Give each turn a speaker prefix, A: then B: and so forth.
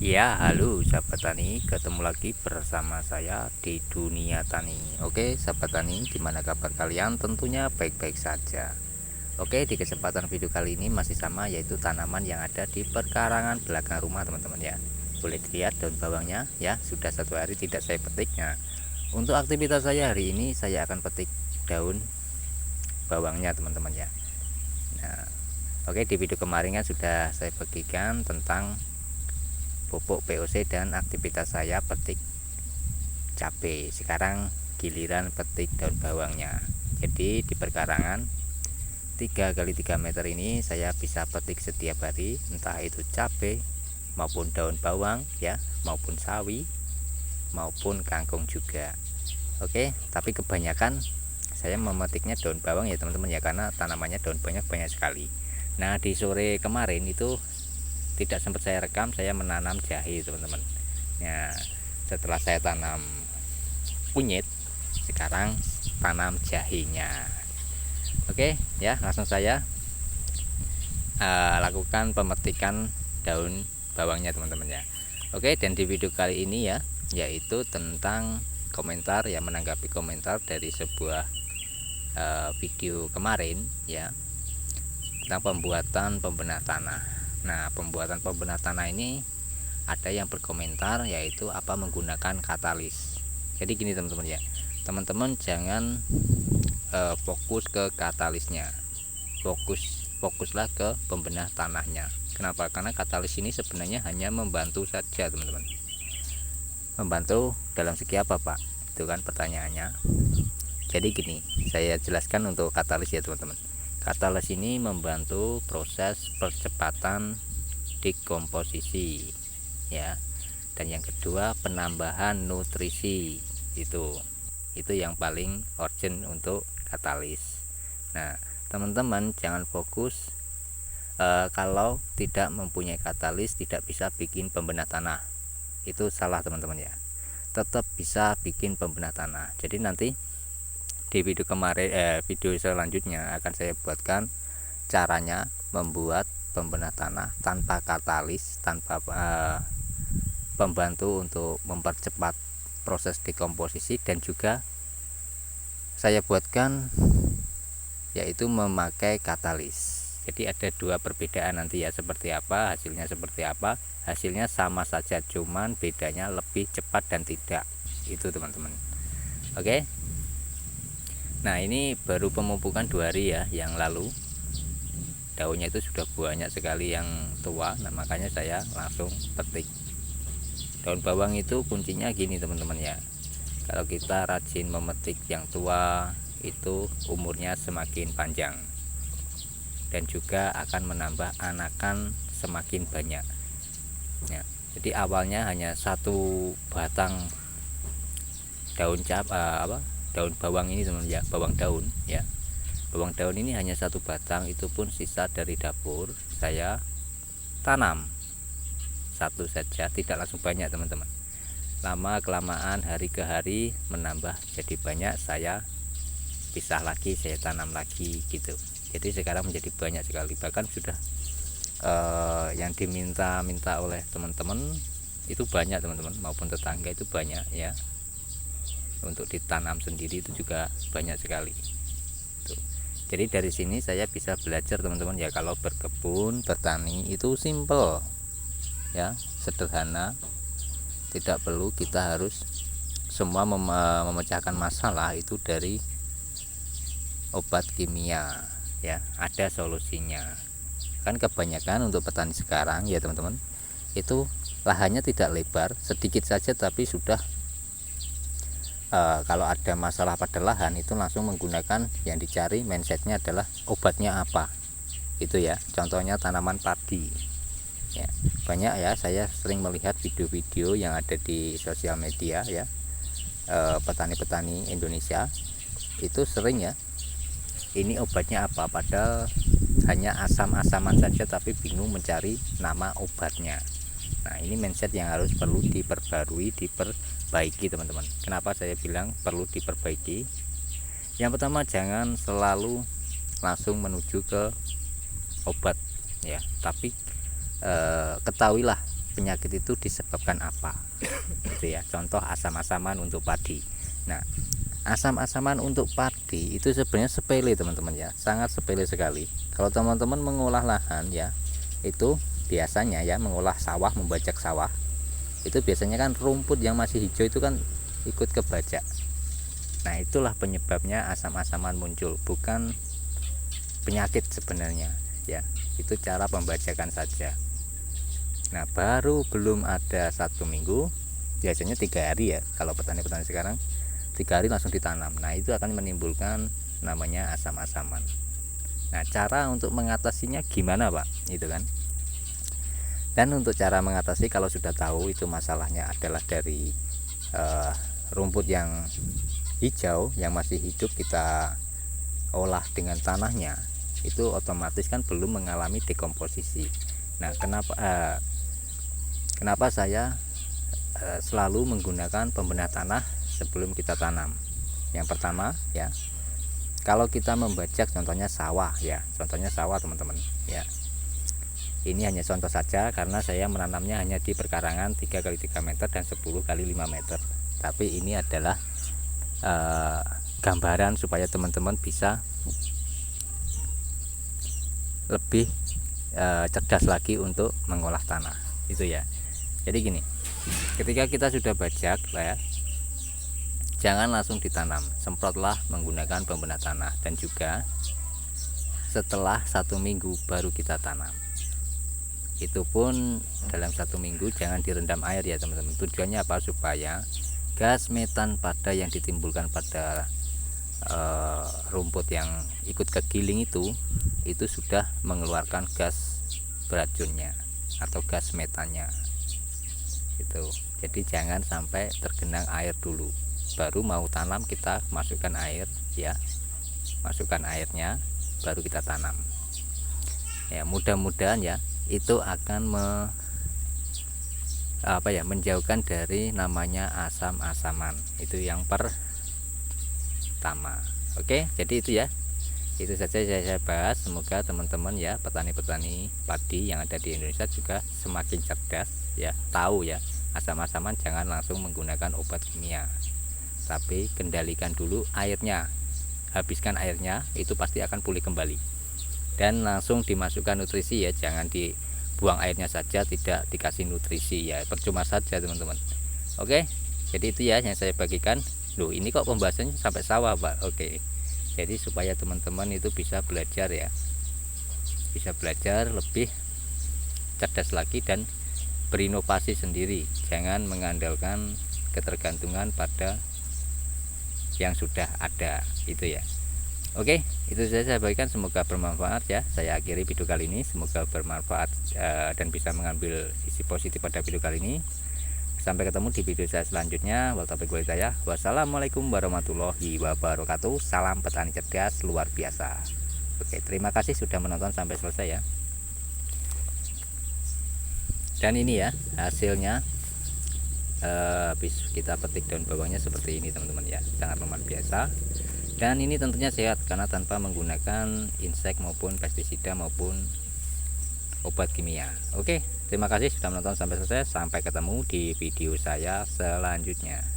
A: Ya, halo sahabat tani, ketemu lagi bersama saya di dunia tani. Oke, sahabat tani, gimana kabar kalian? Tentunya baik-baik saja. Oke, di kesempatan video kali ini masih sama, yaitu tanaman yang ada di perkarangan belakang rumah teman-teman ya. Boleh dilihat daun bawangnya ya, sudah 1 hari tidak saya petik. Nah, untuk aktivitas saya hari ini saya akan petik daun bawangnya teman-teman ya. Nah, oke, di video kemarin kan sudah saya bagikan tentang pupuk POC dan aktivitas saya petik cabai. Sekarang giliran petik daun bawangnya. Jadi di perkarangan 3 x 3 meter ini saya bisa petik setiap hari, entah itu cabai maupun daun bawang ya, maupun sawi maupun kangkung juga. Oke, tapi kebanyakan saya memetiknya daun bawang ya teman-teman ya, karena tanamannya daun banyak sekali. Nah, di sore kemarin itu tidak sempat saya rekam, saya menanam jahe teman-teman. Nah, setelah saya tanam kunyit, sekarang tanam jahenya. Oke ya, langsung saya lakukan pemetikan daun bawangnya teman-teman ya. Oke, dan di video kali ini ya, yaitu tentang komentar ya, menanggapi komentar dari sebuah video kemarin ya, tentang pembuatan pembenah tanah. Nah, pembuatan pembenah tanah ini ada yang berkomentar yaitu apa menggunakan katalis. Jadi gini teman-teman ya, teman-teman jangan fokus ke katalisnya, fokuslah ke pembenah tanahnya. Kenapa? Karena katalis ini sebenarnya hanya membantu saja teman-teman. Membantu dalam segi apa Pak? Itu kan pertanyaannya. Jadi gini, saya jelaskan untuk katalis ya teman-teman. Katalis ini membantu proses percepatan dekomposisi ya, dan yang kedua penambahan nutrisi. Itu yang paling urgent untuk katalis. Nah, teman-teman jangan fokus kalau tidak mempunyai katalis tidak bisa bikin pembenah tanah. Itu salah teman-teman ya, tetap bisa bikin pembenah tanah. Jadi nanti di video video selanjutnya akan saya buatkan caranya membuat pembenah tanah tanpa katalis, tanpa pembantu untuk mempercepat proses dekomposisi, dan juga saya buatkan yaitu memakai katalis. Jadi ada dua perbedaan nanti ya, seperti apa hasilnya, seperti apa hasilnya, sama saja, cuman bedanya lebih cepat dan tidak. Itu teman-teman. Oke. Nah, ini baru pemupukan 2 hari ya yang lalu. Daunnya itu sudah banyak sekali yang tua. Nah, makanya saya langsung petik. Daun bawang itu kuncinya gini teman-teman ya, kalau kita rajin memetik yang tua itu umurnya semakin panjang dan juga akan menambah anakan semakin banyak ya. Jadi awalnya hanya satu batang daun daun bawang ini teman ya, bawang daun ya. Bawang daun ini hanya satu batang, itu pun sisa dari dapur. Saya tanam satu saja, tidak langsung banyak teman-teman. Lama kelamaan hari ke hari menambah jadi banyak, saya pisah lagi, saya tanam lagi gitu. Jadi sekarang menjadi banyak sekali, bahkan sudah yang diminta-minta oleh teman-teman itu banyak teman-teman, maupun tetangga itu banyak ya, untuk ditanam sendiri itu juga banyak sekali tuh. Jadi dari sini saya bisa belajar teman-teman ya, kalau berkebun bertani itu simple ya, sederhana, tidak perlu kita harus semua memecahkan masalah itu dari obat kimia ya, ada solusinya. Kan kebanyakan untuk petani sekarang ya teman-teman, itu lahannya tidak lebar, sedikit saja, tapi sudah kalau ada masalah pada lahan itu langsung menggunakan yang dicari, mindsetnya adalah obatnya apa itu ya. Contohnya tanaman padi ya, banyak ya, saya sering melihat video-video yang ada di sosial media ya, petani-petani Indonesia itu sering ya, ini obatnya apa, padahal hanya asam-asaman saja, tapi bingung mencari nama obatnya. Nah, ini mindset yang harus perlu diperbarui, diperbaiki teman-teman. Kenapa saya bilang perlu diperbaiki? Yang pertama, jangan selalu langsung menuju ke obat ya, tapi ketahuilah penyakit itu disebabkan apa, gitu ya. Contoh asam-asaman untuk padi. Nah, asam-asaman untuk padi itu sebenarnya sepele teman-teman ya, sangat sepele sekali. Kalau teman-teman mengolah lahan ya, itu biasanya ya mengolah sawah, membajak sawah, itu biasanya kan rumput yang masih hijau itu kan ikut kebajak. Nah, itulah penyebabnya asam-asaman muncul, bukan penyakit sebenarnya ya. Itu cara pembajakan saja. Nah, baru belum ada 1 minggu, biasanya 3 hari ya kalau petani-petani sekarang, 3 hari langsung ditanam. Nah, itu akan menimbulkan namanya asam-asaman. Nah, cara untuk mengatasinya gimana Pak, itu kan. Dan untuk cara mengatasi, kalau sudah tahu itu masalahnya adalah dari rumput yang hijau yang masih hidup, kita olah dengan tanahnya, itu otomatis kan belum mengalami dekomposisi. Nah, kenapa saya selalu menggunakan pembedah tanah sebelum kita tanam? Yang pertama ya, kalau kita membajak contohnya sawah ya, contohnya sawah teman-teman ya. Ini hanya contoh saja karena saya menanamnya hanya di perkarangan 3x3 meter dan 10x5 meter. Tapi ini adalah gambaran supaya teman-teman bisa lebih cerdas lagi untuk mengolah tanah, itu ya. Jadi gini, ketika kita sudah bajak lah ya, jangan langsung ditanam, semprotlah menggunakan pembedah tanah, dan juga setelah 1 minggu baru kita tanam. Itu pun dalam 1 minggu jangan direndam air ya teman-teman. Tujuannya apa? Supaya gas metan pada yang ditimbulkan pada rumput yang ikut kegiling itu sudah mengeluarkan gas beracunnya atau gas metannya itu. Jadi jangan sampai tergenang air dulu, baru mau tanam kita masukkan air ya, masukkan airnya baru kita tanam ya. Mudah-mudahan ya itu akan menjauhkan dari namanya asam-asaman. Itu yang pertama. Oke, jadi itu ya, itu saja saya bahas. Semoga teman-teman ya, petani-petani padi yang ada di Indonesia juga semakin cerdas ya, tahu ya, asam-asaman jangan langsung menggunakan obat kimia, tapi kendalikan dulu airnya, habiskan airnya, itu pasti akan pulih kembali. Dan langsung dimasukkan nutrisi ya, jangan dibuang airnya saja, tidak dikasih nutrisi ya, percuma saja teman-teman. Oke, jadi itu ya yang saya bagikan. Loh, ini kok pembahasannya sampai sawah Pak? Oke, jadi supaya teman-teman itu bisa belajar ya, bisa belajar lebih cerdas lagi dan berinovasi sendiri, jangan mengandalkan ketergantungan pada yang sudah ada, itu ya. Oke, itu saja saya bagikan, semoga bermanfaat ya. Saya akhiri video kali ini, semoga bermanfaat dan bisa mengambil sisi positif pada video kali ini. Sampai ketemu di video saya selanjutnya. Wassalamualaikum warahmatullahi wabarakatuh. Salam petani cerdas luar biasa. Oke, terima kasih sudah menonton sampai selesai ya. Dan ini ya hasilnya, habis kita petik daun bawahnya seperti ini teman-teman ya, sangat luar biasa. Dan ini tentunya sehat karena tanpa menggunakan insek maupun pestisida maupun obat kimia. Oke, terima kasih sudah menonton sampai selesai. Sampai ketemu di video saya selanjutnya.